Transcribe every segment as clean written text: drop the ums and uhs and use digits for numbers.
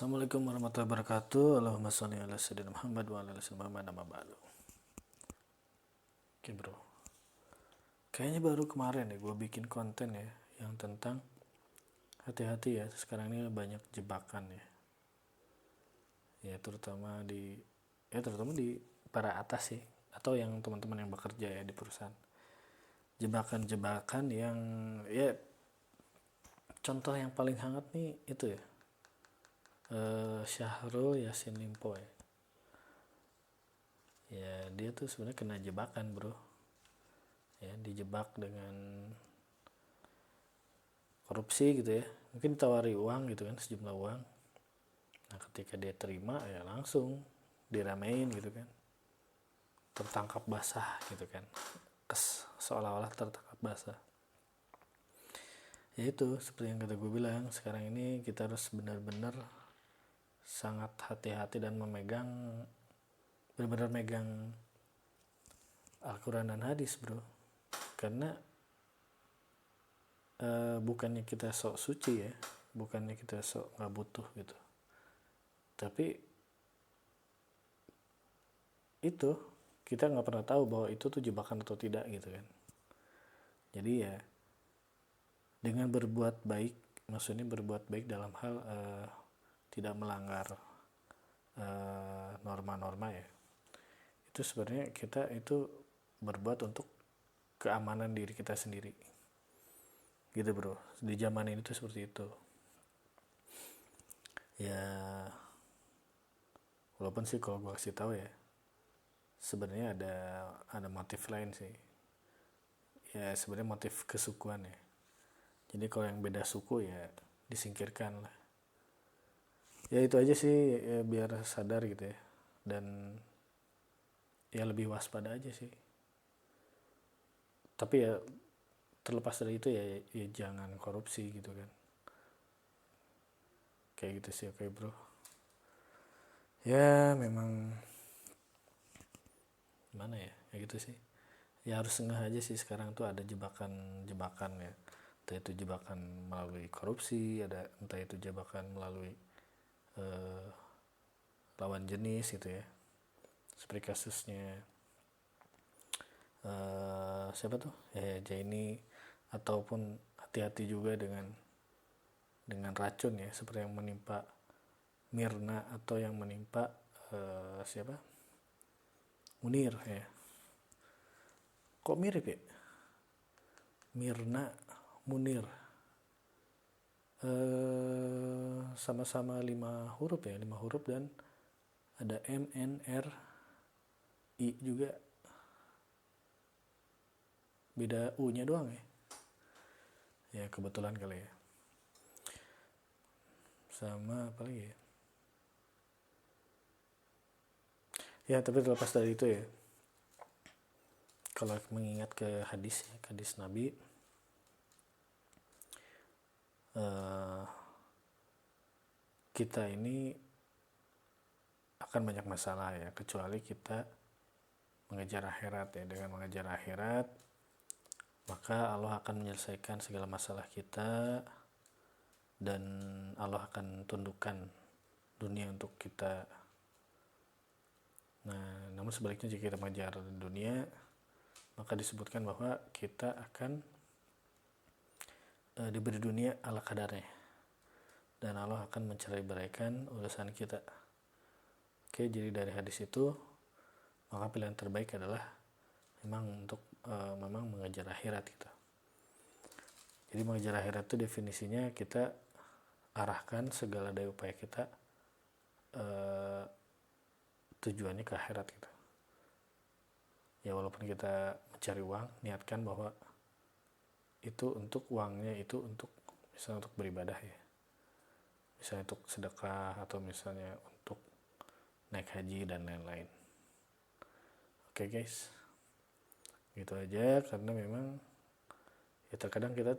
Assalamualaikum warahmatullahi wabarakatuh. Allahumma sholli ala sayyidina Muhammad wa ala ali sayyidina Muhammad amma ba'du. Oke bro, kayaknya baru kemarin ya gue bikin konten ya yang tentang hati-hati ya, sekarang ini banyak jebakan ya terutama di para atas sih, atau yang teman-teman yang bekerja ya di perusahaan. Jebakan-jebakan yang ya, contoh yang paling hangat nih itu ya, Syahrul Yassin Limpo ya dia tuh sebenarnya kena jebakan bro ya, dijebak dengan korupsi gitu ya, mungkin ditawari uang gitu kan, sejumlah uang. Nah ketika dia terima ya langsung diramein gitu kan, tertangkap basah gitu kan, seolah-olah tertangkap basah. Ya itu seperti yang kata gue bilang, sekarang ini kita harus benar-benar sangat hati-hati dan benar-benar megang Al-Quran dan hadis bro, karena bukannya kita sok suci ya, bukannya kita sok nggak butuh gitu, tapi itu kita nggak pernah tahu bahwa itu tuh jebakan atau tidak gitu kan. Jadi ya dengan berbuat baik, maksudnya berbuat baik dalam hal tidak melanggar norma-norma ya, itu sebenarnya kita itu berbuat untuk keamanan diri kita sendiri gitu bro. Di zaman ini tuh seperti itu ya, walaupun sih kalau gue kasih tahu ya sebenarnya ada motif lain sih ya, sebenarnya motif kesukuan ya. Jadi kalau yang beda suku ya disingkirkan lah ya, itu aja sih ya, biar sadar gitu ya, dan ya lebih waspada aja sih. Tapi ya terlepas dari itu ya jangan korupsi gitu kan, kayak gitu sih. Oke bro, ya memang gimana ya, kayak gitu sih ya, harus ngeh aja sih. Sekarang tuh ada jebakan ya, entah itu jebakan melalui korupsi, entah itu jebakan melalui lawan jenis gitu ya, seperti kasusnya siapa tuh ya, Jaini, ataupun hati-hati juga dengan racun ya, seperti yang menimpa Mirna atau yang menimpa siapa, Munir ya. Kok mirip ya, Mirna Munir, sama-sama 5 huruf ya, 5 huruf, dan ada MNRI juga, beda U nya doang ya kebetulan kali ya. Sama apa lagi ya, tapi terlepas dari itu ya, kalau mengingat ke hadis Nabi, kita ini akan banyak masalah ya, kecuali kita mengejar akhirat ya. Dengan mengejar akhirat, maka Allah akan menyelesaikan segala masalah kita, dan Allah akan tundukkan dunia untuk kita. Nah, namun sebaliknya jika kita mengejar dunia, maka disebutkan bahwa kita akan diberi dunia ala kadarnya, dan Allah akan mencerai-beraikan urusan kita. Oke, jadi dari hadis itu maka pilihan terbaik adalah memang untuk memang mengejar akhirat gitu. Jadi mengejar akhirat itu definisinya kita arahkan segala daya upaya kita tujuannya ke akhirat gitu. Ya walaupun kita mencari uang, niatkan bahwa itu untuk uangnya itu untuk misalnya untuk beribadah ya, misalnya untuk sedekah, atau misalnya untuk naik haji dan lain-lain. Oke guys, gitu aja, karena memang ya terkadang kita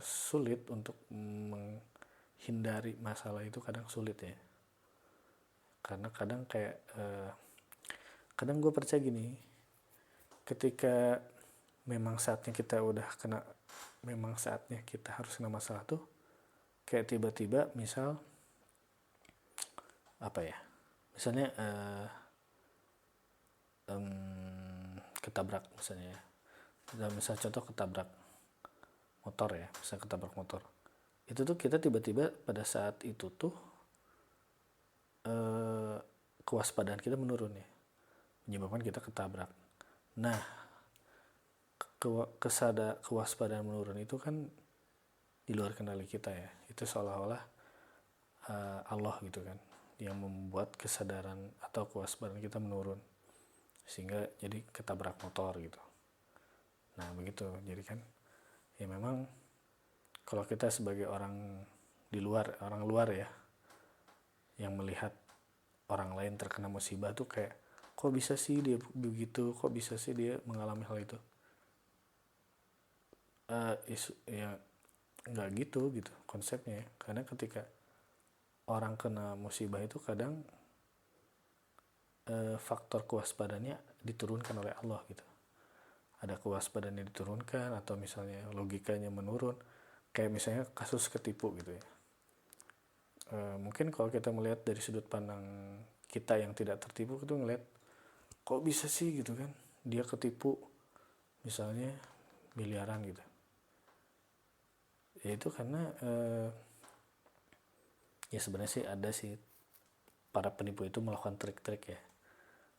sulit untuk menghindari masalah itu, kadang sulit ya, karena kadang kayak kadang gue percaya gini, ketika memang saatnya kita udah kena, memang saatnya kita harus kena masalah tuh, kayak tiba-tiba misal apa ya, misalnya ketabrak misalnya ya. Misal contoh ketabrak motor ya, misalnya ketabrak motor. Itu tuh kita tiba-tiba pada saat itu tuh kewaspadaan kita menurun ya, menyebabkan kita ketabrak. Nah, kewaspadaan menurun itu kan di luar kendali kita ya. Itu seolah-olah Allah gitu kan yang membuat kesadaran atau kewaspadaan kita menurun sehingga jadi ketabrak motor gitu. Nah begitu, jadi kan ya memang kalau kita sebagai orang luar ya, yang melihat orang lain terkena musibah tuh kayak, kok bisa sih dia begitu, kok bisa sih dia mengalami hal itu. Ya nggak gitu konsepnya ya. Karena ketika orang kena musibah itu kadang faktor kewaspadaannya diturunkan oleh Allah gitu. Ada kewaspadaan yang diturunkan, atau misalnya logikanya menurun, kayak misalnya kasus ketipu gitu ya. Mungkin kalau kita melihat dari sudut pandang kita yang tidak tertipu, itu ngelihat kok bisa sih gitu kan dia ketipu misalnya miliaran gitu. Ya itu karena ya sebenarnya sih ada sih para penipu itu melakukan trik-trik ya,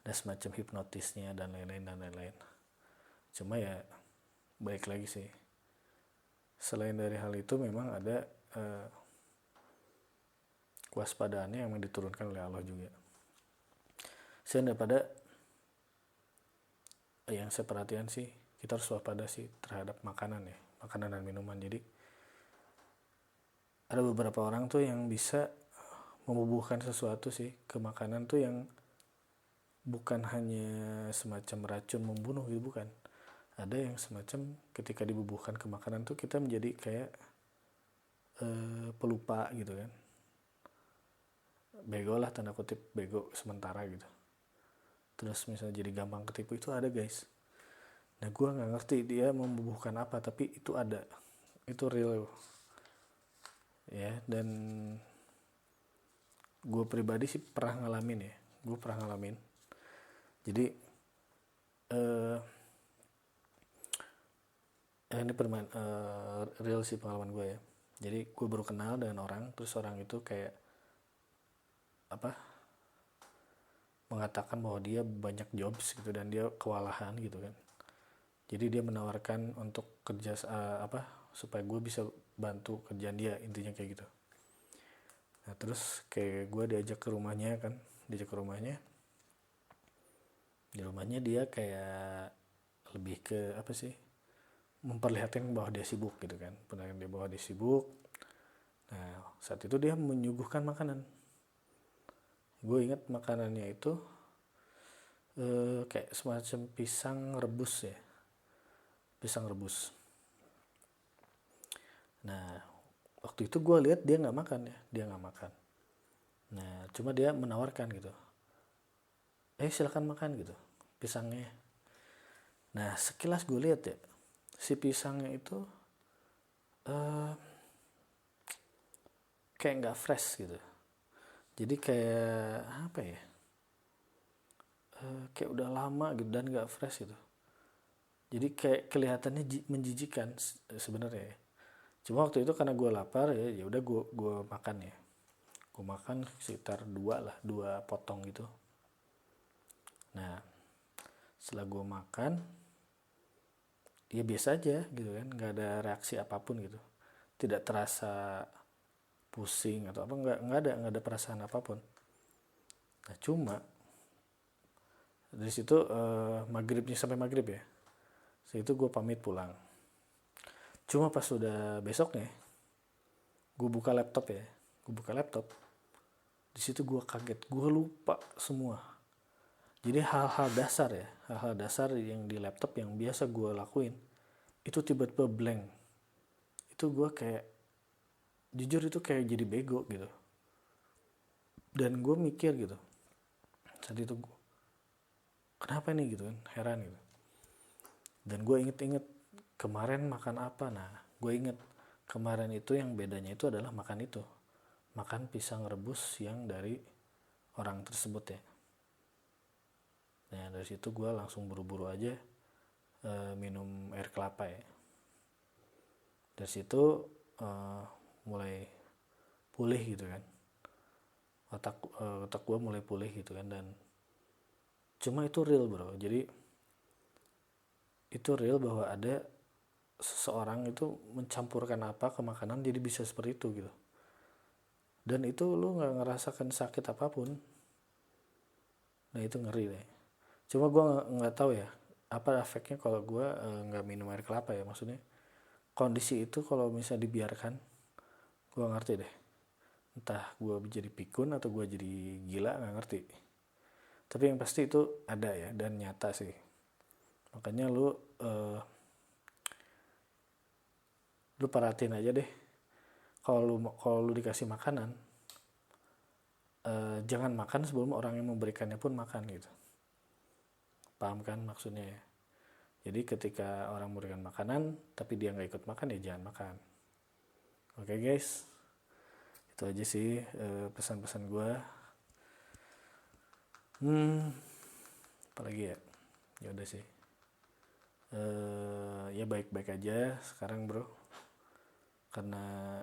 ada semacam hipnotisnya dan lain-lain. Cuma ya balik lagi sih, selain dari hal itu memang ada kewaspadaannya yang diturunkan oleh Allah juga. Sehingga pada yang saya perhatian sih, kita harus waspada sih terhadap makanan ya, makanan dan minuman. Jadi ada beberapa orang tuh yang bisa membubuhkan sesuatu sih ke makanan tuh yang bukan hanya semacam racun membunuh gitu, bukan. Ada yang semacam ketika dibubuhkan ke makanan tuh kita menjadi kayak pelupa gitu kan, bego lah, tanda kutip bego sementara gitu. Terus misalnya jadi gampang ketipu, itu ada guys. Nah gue nggak ngerti dia membubuhkan apa, tapi itu ada, itu real ya. Dan gue pribadi sih pernah ngalamin ya, jadi ini real sih pengalaman gue ya. Jadi gue baru kenal dengan orang, terus orang itu kayak mengatakan bahwa dia banyak jobs gitu dan dia kewalahan gitu kan. Jadi dia menawarkan untuk kerja supaya gue bisa bantu kerjaan dia, intinya kayak gitu. Nah terus kayak gue diajak ke rumahnya. Di rumahnya dia kayak lebih ke memperlihatkan bahwa dia sibuk gitu kan, Nah saat itu dia menyuguhkan makanan. Gue ingat makanannya itu kayak semacam pisang rebus. Nah waktu itu gue lihat dia nggak makan. Nah cuma dia menawarkan gitu, silakan makan gitu pisangnya. Nah sekilas gue lihat ya, si pisangnya itu kayak nggak fresh gitu. Jadi kayak kayak udah lama gitu dan nggak fresh gitu. Jadi kayak kelihatannya menjijikan sebenarnya ya. Cuma waktu itu karena gue lapar ya udah gue makan ya. Gue makan sekitar 2 potong gitu. Nah setelah gue makan ya biasa aja gitu kan, nggak ada reaksi apapun gitu, tidak terasa pusing atau apa, nggak ada perasaan apapun. Nah cuma dari situ sampai maghrib ya, segitu gue pamit pulang. Cuma pas sudah besoknya gue buka laptop, di situ gue kaget, gue lupa semua. Jadi hal-hal dasar yang di laptop yang biasa gue lakuin itu tiba-tiba blank. Itu gue kayak, jujur itu kayak jadi bego gitu. Dan gue mikir gitu saat itu, kenapa nih gitu kan, heran gitu. Dan gue inget kemarin makan apa. Nah gue inget kemarin itu yang bedanya itu adalah makan pisang rebus yang dari orang tersebut ya. Nah dari situ gue langsung buru-buru aja minum air kelapa ya. Dari situ mulai pulih gitu kan, otak gue mulai pulih gitu kan. Dan cuma itu real bro, jadi itu real bahwa ada seseorang itu mencampurkan apa ke makanan jadi bisa seperti itu gitu. Dan itu lu nggak ngerasakan sakit apapun. Nah itu ngeri deh. Cuma gue nggak tahu ya apa efeknya kalau gue nggak minum air kelapa ya. Maksudnya kondisi itu kalau misalnya dibiarkan, gue ngerti deh. Entah gue jadi pikun atau gue jadi gila, nggak ngerti. Tapi yang pasti itu ada ya, dan nyata sih. Makanya lu perhatiin aja deh. Kalau lu dikasih makanan, jangan makan sebelum orang yang memberikannya pun makan gitu. Paham kan maksudnya ya? Jadi ketika orang memberikan makanan tapi dia nggak ikut makan, ya jangan makan. Oke guys, itu aja sih pesan-pesan gue. Apalagi ya, ya udah sih. Ya baik-baik aja sekarang bro, karena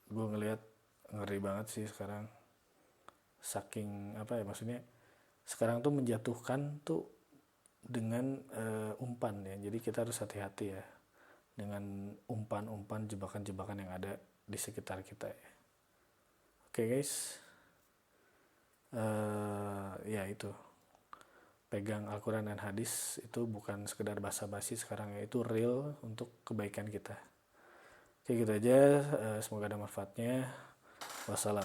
gue ngelihat ngeri banget sih sekarang. Saking apa ya, maksudnya sekarang tuh menjatuhkan tuh dengan umpan ya. Jadi kita harus hati-hati ya dengan umpan-umpan, jebakan-jebakan yang ada di sekitar kita ya. Oke guys, ya itu, pegang Al-Quran dan hadis itu bukan sekedar basa-basi sekarang ya, itu real untuk kebaikan kita. Oke gitu aja, semoga ada manfaatnya. Wassalam.